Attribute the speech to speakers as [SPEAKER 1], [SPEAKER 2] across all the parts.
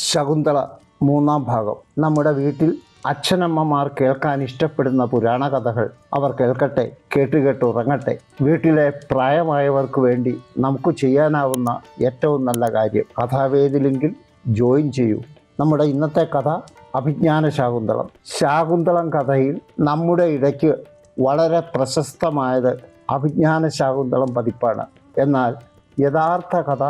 [SPEAKER 1] ശകുന്തള മൂന്നാം ഭാഗം. നമ്മുടെ വീട്ടിൽ അച്ഛനമ്മമാർ കേൾക്കാൻ ഇഷ്ടപ്പെടുന്ന പുരാണ കഥകൾ അവർ കേൾക്കട്ടെ, കേട്ടുകേട്ട് ഉറങ്ങട്ടെ. വീട്ടിലെ പ്രായമായവർക്ക് വേണ്ടി നമുക്ക് ചെയ്യാനാവുന്ന ഏറ്റവും നല്ല കാര്യം കഥാവേദിലെങ്കിൽ ജോയിൻ ചെയ്യൂ. നമ്മുടെ ഇന്നത്തെ കഥ അഭിജ്ഞാന ശാകുന്തളം. ശാകുന്തളം കഥയിൽ നമ്മുടെ ഇടയ്ക്ക് വളരെ പ്രശസ്തമായത് അഭിജ്ഞാന ശാകുന്തളം പതിപ്പാണ്. എന്നാൽ യഥാർത്ഥ കഥ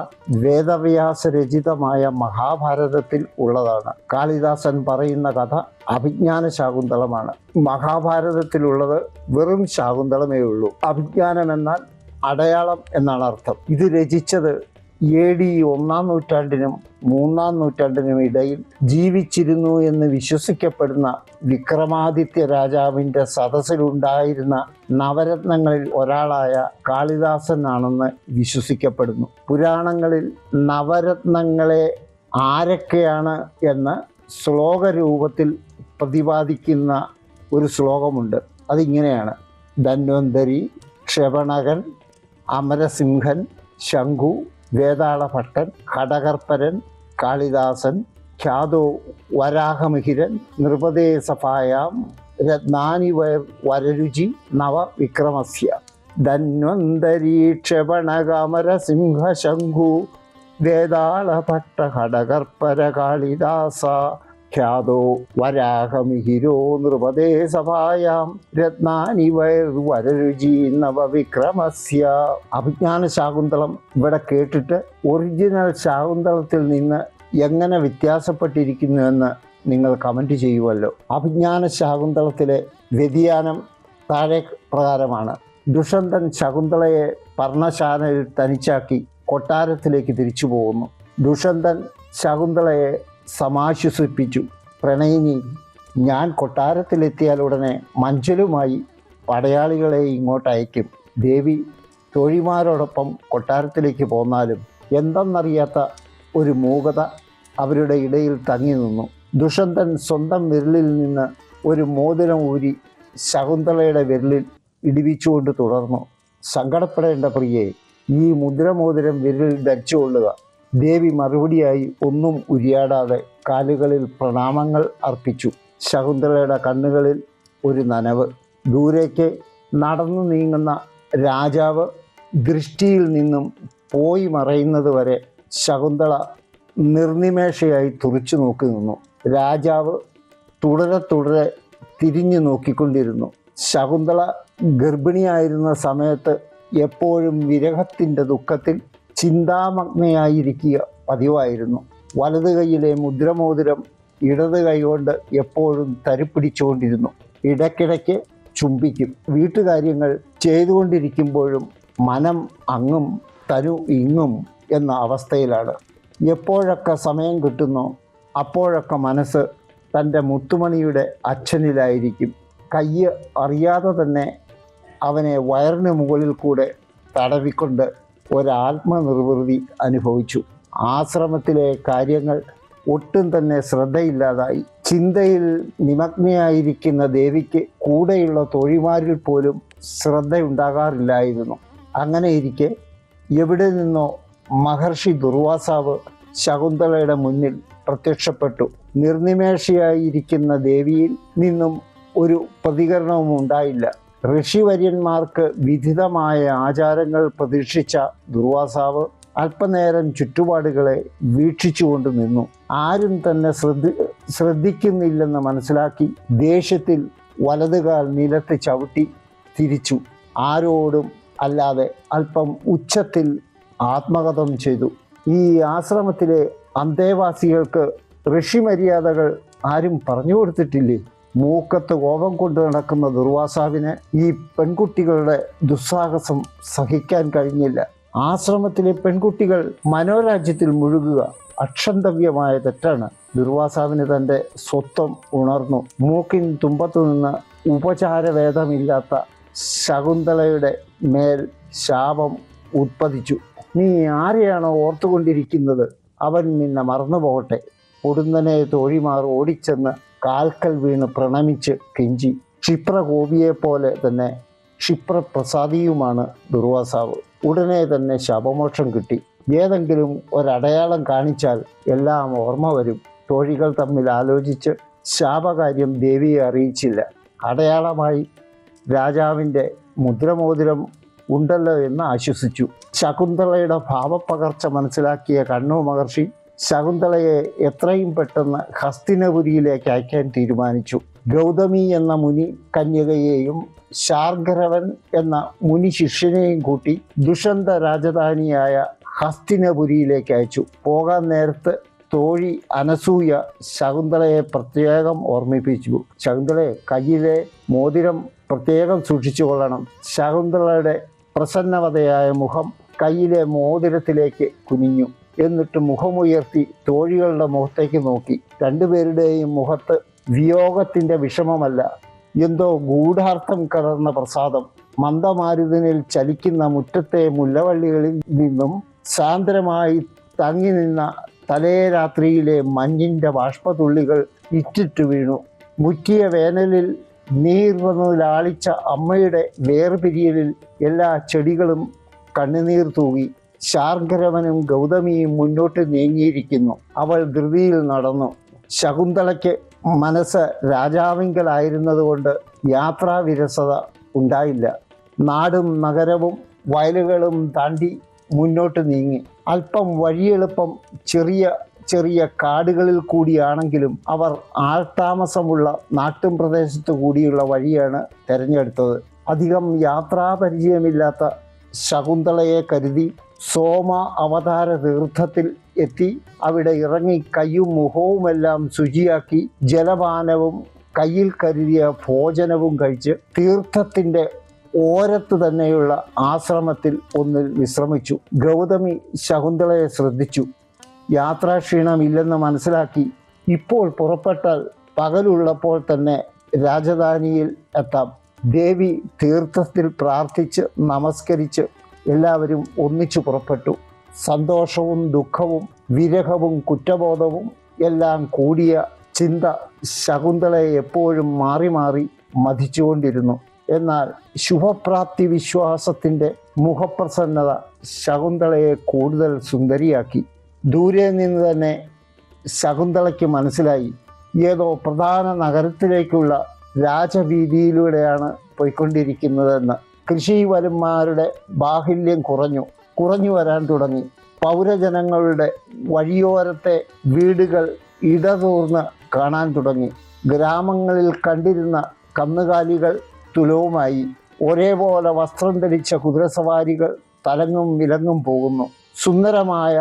[SPEAKER 1] വേദവ്യാസരചിതമായ മഹാഭാരതത്തിൽ ഉള്ളതാണ്. കാളിദാസൻ പറയുന്ന കഥ അഭിജ്ഞാന ശാകുന്തളമാണ്. മഹാഭാരതത്തിലുള്ളത് വെറും ശാകുന്തളമേ ഉള്ളൂ. അഭിജ്ഞാനം എന്നാൽ അടയാളം എന്നാണ് അർത്ഥം. ഇത് രചിച്ചത് AD 1-ാം നൂറ്റാണ്ടിനും 3-ാം നൂറ്റാണ്ടിനും ഇടയിൽ ജീവിച്ചിരുന്നു എന്ന് വിശ്വസിക്കപ്പെടുന്ന വിക്രമാദിത്യ രാജാവിൻ്റെ സദസ്സിലുണ്ടായിരുന്ന നവരത്നങ്ങളിൽ ഒരാളായ കാളിദാസനാണെന്ന് വിശ്വസിക്കപ്പെടുന്നു. പുരാണങ്ങളിൽ നവരത്നങ്ങളെ ആരൊക്കെയാണ് എന്ന് ശ്ലോകരൂപത്തിൽ പ്രതിപാദിക്കുന്ന ഒരു ശ്ലോകമുണ്ട്. അതിങ്ങനെയാണ്: ധന്വന്തരി, ക്ഷപണകൻ, അമരസിംഹൻ, ശംഖു, വേതാളഭട്ടൻ, ഘടകർപ്പരൻ, കാളിദാസൻ, ഖ്യാതോ വരാഹമിഹിരൻ, നൃപതേ സഭായാം, രത്നാനി വരരുചി നവ വിക്രമസ്യ. ധന്വന്തരി, ക്ഷപണക, അമരസിംഹ, ശംഖു, വേതാളഭട്ട, ഘടകർപ്പര, കാളിദാസ, ഖ്യാതോ വരാഹമിഹിരോ, നൃപതേ സഭായാം, രത്നാനി വരരുചി നവവിക്രമസ്യ. അഭിജ്ഞാന ശാകുന്തളം ഇവിടെ കേട്ടിട്ട് ഒറിജിനൽ ശാകുന്തളത്തിൽ നിന്ന് എങ്ങനെ വ്യത്യാസപ്പെട്ടിരിക്കുന്നുവെന്ന് നിങ്ങൾ കമൻറ്റ് ചെയ്യുമല്ലോ. അഭിജ്ഞാന ശാകുന്തളത്തിലെ വ്യതിയാനം താഴെ പ്രകാരമാണ്. ദുഷ്യന്തൻ ശകുന്തളയെ പർണശാലയിൽ തനിച്ചാക്കി കൊട്ടാരത്തിലേക്ക് തിരിച്ചു പോകുന്നു. ദുഷ്യന്തൻ ശകുന്തളയെ സമാശ്വസിപ്പിച്ചു. പ്രണയിനി, ഞാൻ കൊട്ടാരത്തിലെത്തിയാൽ ഉടനെ മഞ്ചലുമായി പടയാളികളെ ഇങ്ങോട്ട് അയക്കും. ദേവി തോഴിമാരോടൊപ്പം കൊട്ടാരത്തിലേക്ക് പോന്നാലും എന്തെന്നറിയാത്ത ഒരു മൂകത അവരുടെ ഇടയിൽ തങ്ങി നിന്നു. ദുഷ്യന്തൻ സ്വന്തം വിരലിൽ നിന്ന് ഒരു മോതിരം ഊരി ശകുന്തളയുടെ വിരലിൽ ഇടിവിച്ചുകൊണ്ട് തുടർന്നു. സങ്കടപ്പെടേണ്ട പ്രിയേ, ഈ മുദ്രമോതിരം വിരലിൽ ധരിച്ചുകൊള്ളുക. ദേവി മറുപടിയായി ഒന്നും ഉരിയാടാതെ കാലുകളിൽ പ്രണാമങ്ങൾ അർപ്പിച്ചു. ശകുന്തളയുടെ കണ്ണുകളിൽ ഒരു നനവ്. ദൂരേക്ക് നടന്നു നീങ്ങുന്ന രാജാവ് ദൃഷ്ടിയിൽ നിന്നും പോയി മറയുന്നത് വരെ ശകുന്തള നിർനിമേഷയായി തുറിച്ചു നോക്കി നിന്നു. രാജാവ് തുടരെ തിരിഞ്ഞു നോക്കിക്കൊണ്ടിരുന്നു. ശകുന്തള ഗർഭിണിയായിരുന്ന സമയത്ത് എപ്പോഴും വിരഹത്തിൻ്റെ ദുഃഖത്തിൽ ചിന്താമഗ്നയായിരിക്കുക പതിവായിരുന്നു. വലത് കൈയിലെ മുദ്രമോതിരം ഇടത് കൈകൊണ്ട് എപ്പോഴും തരിപ്പിടിച്ചുകൊണ്ടിരുന്നു. ഇടയ്ക്കിടയ്ക്ക് ചുംബിക്കും. വീട്ടുകാര്യങ്ങൾ ചെയ്തുകൊണ്ടിരിക്കുമ്പോഴും മനം അങ്ങും തനു ഇങ്ങും എന്ന അവസ്ഥയിലാണ്. എപ്പോഴൊക്കെ സമയം കിട്ടുന്നോ അപ്പോഴൊക്കെ മനസ്സ് തൻ്റെ മുത്തുമണിയുടെ അച്ഛനിലായിരിക്കും. കയ്യ് അറിയാതെ തന്നെ അവനെ വയറിന് മുകളിൽ കൂടെ തടവിക്കൊണ്ട് ഒരാത്മനിർവൃതി അനുഭവിച്ചു. ആശ്രമത്തിലെ കാര്യങ്ങൾ ഒട്ടും തന്നെ ശ്രദ്ധയില്ലാതായി. ചിന്തയിൽ നിമഗ്നയായിരിക്കുന്ന ദേവിക്ക് കൂടെയുള്ള തോഴിമാരിൽ പോലും ശ്രദ്ധയുണ്ടാകാറില്ലായിരുന്നു. അങ്ങനെയിരിക്കെ എവിടെ നിന്നോ മഹർഷി ദുർവാസാവ് ശകുന്തളയുടെ മുന്നിൽ പ്രത്യക്ഷപ്പെട്ടു. നിർനിമേഷയായിരിക്കുന്ന ദേവിയിൽ നിന്നും ഒരു പ്രതികരണവും ഉണ്ടായില്ല. ഋഷിവര്യന്മാർക്ക് വിധിതമായ ആചാരങ്ങൾ പ്രതീക്ഷിച്ച ദുർവാസാവ് അല്പനേരം ചുറ്റുപാടുകളെ വീക്ഷിച്ചുകൊണ്ട് നിന്നു. ആരും തന്നെ ശ്രദ്ധിക്കുന്നില്ലെന്ന് മനസ്സിലാക്കി ദേഷ്യത്തിൽ വലതുകാൽ നിലത്ത് ചവിട്ടി തിരിച്ചു. ആരോടും അല്ലാതെ അല്പം ഉച്ചത്തിൽ ആത്മകഥം ചെയ്തു. ഈ ആശ്രമത്തിലെ അന്തേവാസികൾക്ക് ഋഷിമര്യാദകൾ ആരും പറഞ്ഞു കൊടുത്തിട്ടില്ലേ? മൂക്കത്ത് കോപം കൊണ്ട് നടക്കുന്ന ദുർവാസാവിന് ഈ പെൺകുട്ടികളുടെ ദുസ്സാഹസം സഹിക്കാൻ കഴിഞ്ഞില്ല. ആശ്രമത്തിലെ പെൺകുട്ടികൾ മനോരാജ്യത്തിൽ മുഴുകുക അക്ഷന്തവ്യമായ തെറ്റാണ്. ദുർവാസാവിന് തൻ്റെ സ്വത്വം ഉണർന്നു. മൂക്കിൻ തുമ്പത്തു നിന്ന് ഉപചാരവേദമില്ലാത്ത ശകുന്തളയുടെ മേൽ ശാപം ഉത്പതിച്ചു. നീ ആരെയാണോ ഓർത്തുകൊണ്ടിരിക്കുന്നത് അവൻ നിന്നെ മറന്നു പോകട്ടെ. പൊടുന്നനെ തോഴിമാർ ഓടിച്ചെന്ന് കാൽക്കൽ വീണ് പ്രണമിച്ച് കെഞ്ചി. ക്ഷിപ്രകോപിയെപ്പോലെ തന്നെ ക്ഷിപ്രപ്രസാദിയുമാണ് ദുർവാസാവ്. ഉടനെ തന്നെ ശാപമോക്ഷം കിട്ടി. ഏതെങ്കിലും ഒരടയാളം കാണിച്ചാൽ എല്ലാം ഓർമ്മ വരും. തോഴികൾ തമ്മിൽ ആലോചിച്ച് ശാപകാര്യം ദേവിയെ അറിയിച്ചില്ല. അടയാളമായി രാജാവിൻ്റെ മുദ്രമോതിരം ഉണ്ടല്ലോ എന്ന് ആശ്വസിച്ചു. ശകുന്തളയുടെ ഭാവപ്പകർച്ച മനസ്സിലാക്കിയ കണ്ണു മഹർഷി ശകുന്തളയെ എത്രയും പെട്ടെന്ന് ഹസ്തിനപുരിയിലേക്ക് അയക്കാൻ തീരുമാനിച്ചു. ഗൗതമി എന്ന മുനി കന്യകയെയും ശാർഗരവൻ എന്ന മുനി ശിഷ്യനെയും കൂട്ടി ദുഷന്ത രാജധാനിയായ ഹസ്തിനപുരിയിലേക്ക് അയച്ചു. പോകാൻ നേരത്ത് തോഴി അനസൂയ ശകുന്തളയെ പ്രത്യേകം ഓർമ്മിപ്പിച്ചു. ശകുന്തളയെ, കയ്യിലെ മോതിരം പ്രത്യേകം സൂക്ഷിച്ചു കൊള്ളണം. ശകുന്തളയുടെ പ്രസന്നവതയായ മുഖം കയ്യിലെ മോതിരത്തിലേക്ക് കുനിഞ്ഞു. എന്നിട്ട് മുഖമുയർത്തി തോഴികളുടെ മുഖത്തേക്ക് നോക്കി. രണ്ടുപേരുടെയും മുഖത്ത് വിയോഗത്തിൻ്റെ വിഷമമല്ല, എന്തോ ഗൂഢാർത്ഥം കലർന്ന പ്രസാദം. മന്ദമാരുതനിൽ ചലിക്കുന്ന മുറ്റത്തെ മുല്ലവള്ളികളിൽ നിന്നും സാന്ദ്രമായി തങ്ങി നിന്ന തലേ രാത്രിയിലെ മഞ്ഞിൻ്റെ ബാഷ്പതുള്ളികൾ ഇറ്റിറ്റു വീണു. മുറ്റിയ വേനലിൽ നീർവന്നു ലാളിച്ച അമ്മയുടെ വേർപിരിയലിൽ എല്ലാ ചെടികളും കണ്ണുനീർ തൂകി. ശാർഗരവനും ഗൗതമിയും മുന്നോട്ട് നീങ്ങിയിരിക്കുന്നു. അവൾ ധൃതിയിൽ നടന്നു. ശകുന്തളയ്ക്ക് മനസ്സ് രാജാവിങ്കലായിരുന്നതുകൊണ്ട് യാത്രാവിരസത ഉണ്ടായില്ല. നാടും നഗരവും വയലുകളും താണ്ടി മുന്നോട്ട് നീങ്ങി. അല്പം വഴിയെളുപ്പം ചെറിയ ചെറിയ കാടുകളിൽ കൂടിയാണെങ്കിലും അവർ ആൾതാമസമുള്ള നാട്ടും പ്രദേശത്തു കൂടിയുള്ള വഴിയാണ് തിരഞ്ഞെടുത്തത്. അധികം യാത്രാപരിചയമില്ലാത്ത ശകുന്തളയെ കരുതി സോമ അവതാര തീർത്ഥത്തിൽ എത്തി. അവിടെ ഇറങ്ങി കയ്യും മുഖവുമെല്ലാം ശുചിയാക്കി ജലപാനവും കയ്യിൽ കരുതിയ ഭോജനവും കഴിച്ച് തീർത്ഥത്തിൻ്റെ ഓരത്ത് തന്നെയുള്ള ആശ്രമത്തിൽ ഒന്നിൽ വിശ്രമിച്ചു. ഗൗതമി ശകുന്തളയെ ശ്രദ്ധിച്ചു. യാത്രാക്ഷീണമില്ലെന്ന് മനസ്സിലാക്കി. ഇപ്പോൾ പുറപ്പെട്ടാൽ പകലുള്ളപ്പോൾ തന്നെ രാജധാനിയിൽ എത്താം. ദേവി തീർത്ഥത്തിൽ പ്രാർത്ഥിച്ച് നമസ്കരിച്ച് എല്ലാവരും ഒന്നിച്ചു പുറപ്പെട്ടു. സന്തോഷവും ദുഃഖവും വിരഹവും കുറ്റബോധവും എല്ലാം കൂടിയ ചിന്ത ശകുന്തളയെ എപ്പോഴും മാറി മാറി മഥിച്ചുകൊണ്ടിരുന്നു. എന്നാൽ ശുഭപ്രാപ്തി വിശ്വാസത്തിൻ്റെ മുഖപ്രസന്നത ശകുന്തളയെ കൂടുതൽ സുന്ദരിയാക്കി. ദൂരെ നിന്ന് തന്നെ ശകുന്തളയ്ക്ക് മനസ്സിലായി, ഏതോ പ്രധാന നഗരത്തിലേക്കുള്ള രാജവീതിയിലൂടെയാണ് പോയിക്കൊണ്ടിരിക്കുന്നതെന്ന്. കൃഷിവരന്മാരുടെ ബാഹുല്യം കുറഞ്ഞു വരാൻ തുടങ്ങി. പൗരജനങ്ങളുടെ വഴിയോരത്തെ വീടുകൾ ഇടതൂർന്ന് കാണാൻ തുടങ്ങി. ഗ്രാമങ്ങളിൽ കണ്ടിരുന്ന കന്നുകാലികൾ തുലവുമായി. ഒരേപോലെ വസ്ത്രം ധരിച്ച കുതിരസവാരികൾ തലങ്ങും വിലങ്ങും പോകുന്നു. സുന്ദരമായ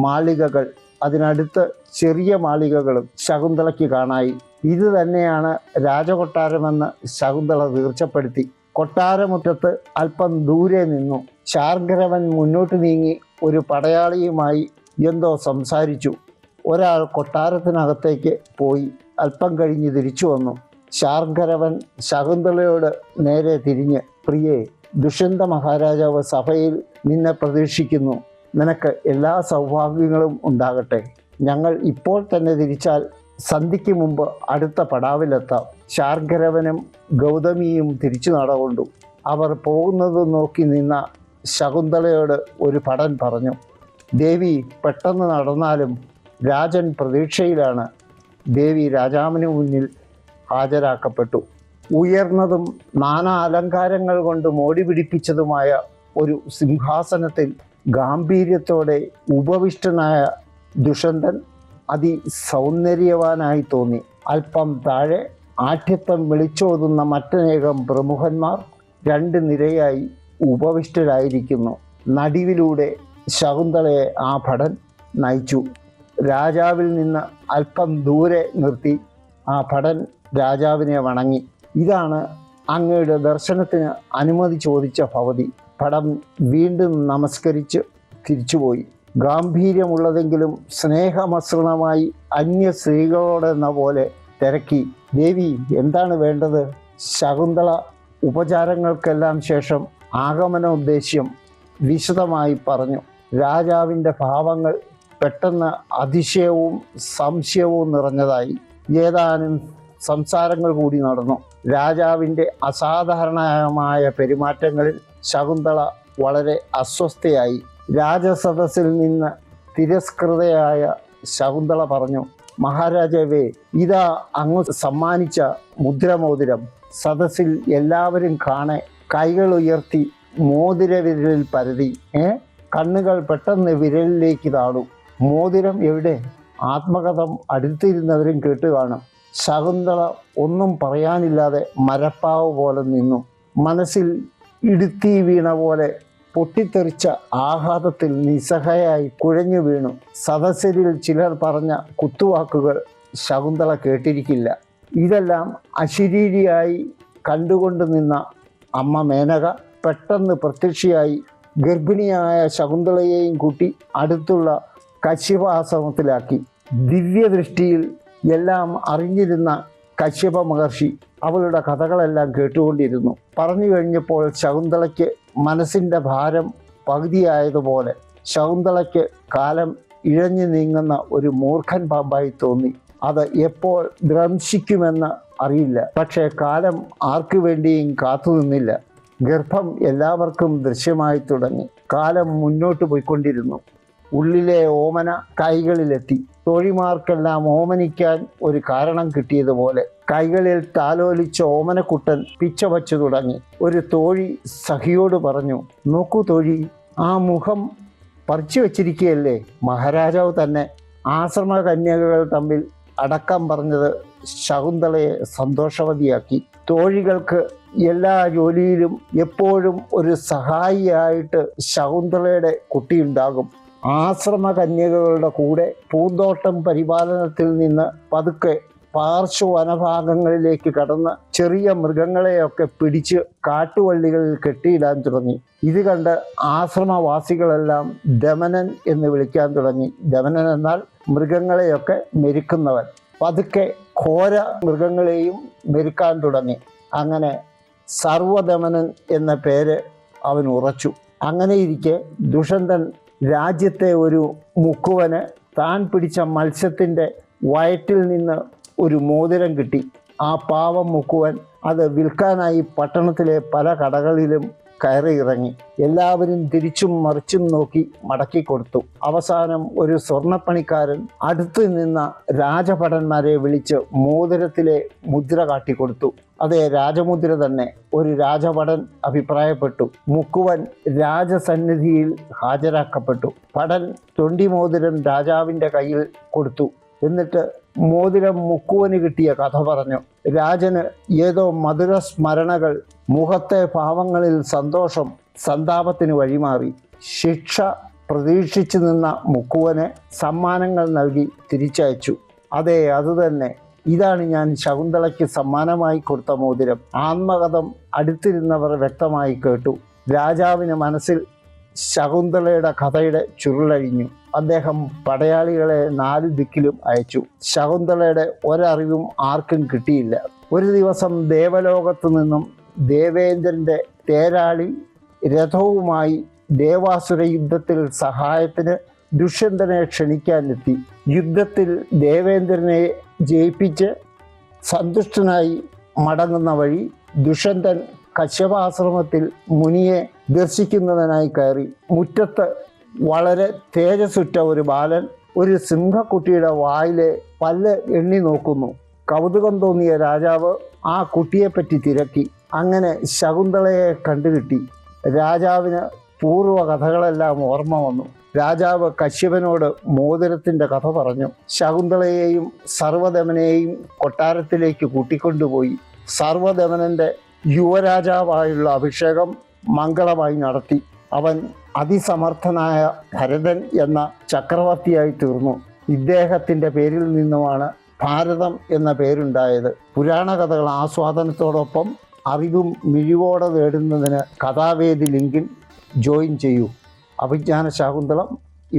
[SPEAKER 1] മാളികകൾ, അതിനടുത്ത് ചെറിയ മാളികകളും ശകുന്തളയ്ക്ക് കാണായി. ഇത് തന്നെയാണ് രാജകൊട്ടാരമെന്ന് ശകുന്തള തീർച്ചപ്പെടുത്തി. കൊട്ടാരമുറ്റത്ത് അല്പം ദൂരെ നിന്നു. ശാർഗരവൻ മുന്നോട്ട് നീങ്ങി ഒരു പടയാളിയുമായി എന്തോ സംസാരിച്ചു. ഒരാൾ കൊട്ടാരത്തിനകത്തേക്ക് പോയി അല്പം കഴിഞ്ഞ് തിരിച്ചു വന്നു. ശാർഗരവൻ ശകുന്തളയോട് നേരെ തിരിഞ്ഞ്, പ്രിയേ, ദുഷ്യന്ത മഹാരാജാവ് സഭയിൽ നിന്നെ പ്രതീക്ഷിക്കുന്നു. നിനക്ക് എല്ലാ സൗഭാഗ്യങ്ങളും ഉണ്ടാകട്ടെ. ഞങ്ങൾ ഇപ്പോൾ തന്നെ തിരിച്ചാൽ സന്ധ്യയ്ക്ക് മുമ്പ് അടുത്ത പടാവിലെത്താം. ശാർഗരവനും ഗൗതമിയും തിരിച്ചു നടകൊണ്ടു. അവർ പോകുന്നത് നോക്കി നിന്ന ശകുന്തളയോട് ഒരു ഭടൻ പറഞ്ഞു, ദേവി പെട്ടെന്ന് നടന്നാലും രാജൻ പ്രതീക്ഷയിലാണ്. ദേവി രാജാവിന് മുന്നിൽ ഹാജരാക്കപ്പെട്ടു. ഉയർന്നതും നാനാ അലങ്കാരങ്ങൾ കൊണ്ട് മോടി പിടിപ്പിച്ചതുമായ ഒരു സിംഹാസനത്തിൽ ഗാംഭീര്യത്തോടെ ഉപവിഷ്ടനായ ദുഷ്യന്തൻ അതിസൗന്ദര്യവാനായി തോന്നി. അല്പം താഴെ ആഠ്യത്വം വിളിച്ചോതുന്ന മറ്റനേകം പ്രമുഖന്മാർ രണ്ട് നിരയായി ഉപവിഷ്ടരായിരിക്കുന്നു. നടുവിലൂടെ ശകുന്തളയെ ആ ഭടൻ നയിച്ചു. രാജാവിൽ നിന്ന് അല്പം ദൂരെ നിർത്തി ആ ഭടൻ രാജാവിനെ വണങ്ങി. ഇതാണ് അങ്ങയുടെ ദർശനത്തിന് അനുമതി ചോദിച്ച ഭവതി. ഭടൻ വീണ്ടും നമസ്കരിച്ച് തിരിച്ചുപോയി. ഗാംഭീര്യമുള്ളതെങ്കിലും സ്നേഹമസൃണമായി അന്യ സ്ത്രീകളോടെന്ന പോലെ തിരക്കി, ദേവി എന്താണ് വേണ്ടത്? ശകുന്തള ഉപചാരങ്ങൾക്കെല്ലാം ശേഷം ആഗമനോദ്ദേശ്യം വിശദമായി പറഞ്ഞു. രാജാവിൻ്റെ ഭാവങ്ങൾ പെട്ടെന്ന് അതിശയവും സംശയവും നിറഞ്ഞതായി. ഏതാനും സംസാരങ്ങൾ കൂടി നടന്നു. രാജാവിൻ്റെ അസാധാരണമായ പെരുമാറ്റങ്ങളിൽ ശകുന്തള വളരെ അസ്വസ്ഥയായി. രാജസദസ്സിൽ നിന്ന് തിരസ്കൃതയായ ശകുന്തള പറഞ്ഞു, മഹാരാജാവേ, ഇതാ അങ്ങ് സമ്മാനിച്ച മുദ്രമോതിരം. സദസ്സിൽ എല്ലാവരും കാണെ കൈകൾ ഉയർത്തി മോതിര വിരലിൽ പരതി. കണ്ണുകൾ പെട്ടെന്ന് വിരലിലേക്ക് താണു. മോതിരം എവിടെ? ആത്മകഥം അടുത്തിരുന്നവരും കേട്ടു കാണും. ശകുന്തള ഒന്നും പറയാനില്ലാതെ മരപ്പാവ് പോലെ നിന്നു. മനസ്സിൽ ഇടുത്തി വീണ പോലെ പൊട്ടിത്തെറിച്ച ആഘാതത്തിൽ നിസ്സഹായായി കുഴഞ്ഞു വീണു. സദസ്യരിൽ ചിലർ പറഞ്ഞ കുത്തുവാക്കുകൾ ശകുന്തള കേട്ടിരിക്കില്ല. ഇതെല്ലാം അശരീരിയായി കണ്ടുകൊണ്ട് നിന്ന അമ്മ മേനക പെട്ടെന്ന് പ്രത്യക്ഷയായി ഗർഭിണിയായ ശകുന്തളയെയും കൂട്ടി അടുത്തുള്ള കശ്യപാശ്രമത്തിലാക്കി. ദിവ്യദൃഷ്ടിയിൽ എല്ലാം അറിഞ്ഞിരുന്ന കശ്യപ മഹർഷി അവളുടെ കഥകളെല്ലാം കേട്ടുകൊണ്ടിരുന്നു. പറഞ്ഞു കഴിഞ്ഞപ്പോൾ ശകുന്തളയ്ക്ക് മനസ്സിൻ്റെ ഭാരം പകുതിയായതുപോലെ ശകുന്തളയ്ക്ക് കാലം ഇഴഞ്ഞു നീങ്ങുന്ന ഒരു മൂർഖൻ പാമ്പായി തോന്നി. അത് എപ്പോൾ ദ്രംശിക്കുമെന്ന് അറിയില്ല. പക്ഷേ കാലം ആർക്കു വേണ്ടിയും കാത്തുനിന്നില്ല. ഗർഭം എല്ലാവർക്കും ദൃശ്യമായി തുടങ്ങി. കാലം മുന്നോട്ട് പോയിക്കൊണ്ടിരുന്നു. ഉള്ളിലെ ഓമന കൈകളിലെത്തി. തോഴിമാർക്കെല്ലാം ഓമനിക്കാൻ ഒരു കാരണം കിട്ടിയതുപോലെ കൈകളിൽ താലോലിച്ച ഓമനക്കുട്ടൻ പിച്ച വച്ചു തുടങ്ങി. ഒരു തോഴി സഖിയോട് പറഞ്ഞു, നോക്കൂ തോഴി, ആ മുഖം പറിച്ചു വച്ചിരിക്കുകയല്ലേ. മഹാരാജാവ് തന്നെ. ആശ്രമ കന്യകകൾ തമ്മിൽ അടക്കം പറഞ്ഞത് ശകുന്തളയെ സന്തോഷവതിയാക്കി. തോഴികൾക്ക് എല്ലാ ജോലിയിലും എപ്പോഴും ഒരു സഹായിയായിട്ട് ശകുന്തളയുടെ കുട്ടിയുണ്ടാകും. ആശ്രമ കന്യകകളുടെ കൂടെ പൂന്തോട്ടം പരിപാലനത്തിൽ നിന്ന് പതുക്കെ പാർശ്വവനഭാഗങ്ങളിലേക്ക് കടന്ന് ചെറിയ മൃഗങ്ങളെയൊക്കെ പിടിച്ച് കാട്ടുവള്ളികളിൽ കെട്ടിയിടാൻ തുടങ്ങി. ഇത് കണ്ട് ആശ്രമവാസികളെല്ലാം ദമനൻ എന്ന് വിളിക്കാൻ തുടങ്ങി. ദമനൻ എന്നാൽ മൃഗങ്ങളെയൊക്കെ മെരുക്കുന്നവൻ. പതുക്കെ ഘോര മൃഗങ്ങളെയും മെരുക്കാൻ തുടങ്ങി. അങ്ങനെ സർവദമനൻ എന്ന പേര് അവൻ ഉറച്ചു. അങ്ങനെയിരിക്കെ ദുഷ്യന്തൻ രാജ്യത്തെ ഒരു മുക്കുവന് താൻ പിടിച്ച മത്സ്യത്തിൻ്റെ വയറ്റിൽ നിന്ന് ഒരു മോതിരം കിട്ടി. ആ പാവം മുക്കുവൻ അത് വിൽക്കാനായി പട്ടണത്തിലെ പല കടകളിലും കയറി ഇറങ്ങി. എല്ലാവരും തിരിച്ചും മറിച്ചും നോക്കി മടക്കി കൊടുത്തു. അവസാനം ഒരു സ്വർണ്ണപ്പണിക്കാരൻ അടുത്ത് നിന്ന രാജഭടന്മാരെ വിളിച്ച് മോതിരത്തിലെ മുദ്ര കാട്ടിക്കൊടുത്തു. അതേ രാജമുദ്ര തന്നെ. ഒരു രാജഭടൻ അഭിപ്രായപ്പെട്ടു. മുക്കുവൻ രാജസന്നിധിയിൽ ഹാജരാക്കപ്പെട്ടു. ഭടൻ തൊണ്ടിമോതിരം രാജാവിൻ്റെ കയ്യിൽ കൊടുത്തു. എന്നിട്ട് മോതിരം മുക്കുവന് കിട്ടിയ കഥ പറഞ്ഞു. രാജന് ഏതോ മധുര സ്മരണകൾ, മുഖത്തെ ഭാവങ്ങളിൽ സന്തോഷം സന്താപത്തിന് വഴിമാറി. ശിക്ഷ പ്രതീക്ഷിച്ചു നിന്ന മുക്കുവന് സമ്മാനങ്ങൾ നൽകി തിരിച്ചയച്ചു. അതെ, അതുതന്നെ. ഇതാണ് ഞാൻ ശകുന്തളയ്ക്ക് സമ്മാനമായി കൊടുത്ത മോതിരം. ആത്മകഥം അടുത്തിരുന്നവർ വ്യക്തമായി കേട്ടു. രാജാവിന് മനസ്സിൽ ശകുന്തളയുടെ കഥയുടെ ചുരുളഴിഞ്ഞു. അദ്ദേഹം പടയാളികളെ 4 ദിക്കിലും അയച്ചു. ശകുന്തളയുടെ ഒരറിവും ആർക്കും കിട്ടിയില്ല. ഒരു ദിവസം ദേവലോകത്തു നിന്നും ദേവേന്ദ്രൻ്റെ തേരാളി രഥവുമായി ദേവാസുര യുദ്ധത്തിൽ സഹായത്തിന് ദുഷ്യന്തനെ ക്ഷണിക്കാനെത്തി. യുദ്ധത്തിൽ ദേവേന്ദ്രനെ ജയിപ്പിച്ച് സന്തുഷ്ടനായി മടങ്ങുന്ന വഴി ദുഷ്യന്തൻ കശ്യപാശ്രമത്തിൽ മുനിയെ ദർശിക്കുന്നതിനായി കയറി. മുറ്റത്ത് വളരെ തേജസ്സുറ്റ ഒരു ബാലൻ ഒരു സിംഹക്കുട്ടിയുടെ വായിലെ പല്ല് എണ്ണി നോക്കുന്നു. കൗതുകം തോന്നിയ രാജാവ് ആ കുട്ടിയെപ്പറ്റി തിരക്കി. അങ്ങനെ ശകുന്തളയെ കണ്ടുകിട്ടി. രാജാവിന് പൂർവ്വ കഥകളെല്ലാം ഓർമ്മ വന്നു. രാജാവ് കശ്യപനോട് മോതിരത്തിൻ്റെ കഥ പറഞ്ഞു. ശകുന്തളയെയും സർവദമനെയും കൊട്ടാരത്തിലേക്ക് കൂട്ടിക്കൊണ്ടുപോയി. സർവദമനൻ്റെ യുവരാജാവായുള്ള അഭിഷേകം മംഗളമായി നടത്തി. അവൻ അതിസമർത്ഥനായ ഭരതൻ എന്ന ചക്രവർത്തിയായി തീർന്നു. ഇദ്ദേഹത്തിൻ്റെ പേരിൽ നിന്നുമാണ് ഭാരതം എന്ന പേരുണ്ടായത്. പുരാണ കഥകൾ ആസ്വാദനത്തോടൊപ്പം അറിവും മിഴിവോടെ നേടുന്നതിന് കഥാവേദി ലിങ്കിൽ ജോയിൻ ചെയ്യൂ. അഭിജ്ഞാന ശാകുന്തളം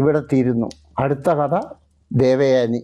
[SPEAKER 1] ഇവിടെ തീരുന്നു. അടുത്ത കഥ ദേവയാനി.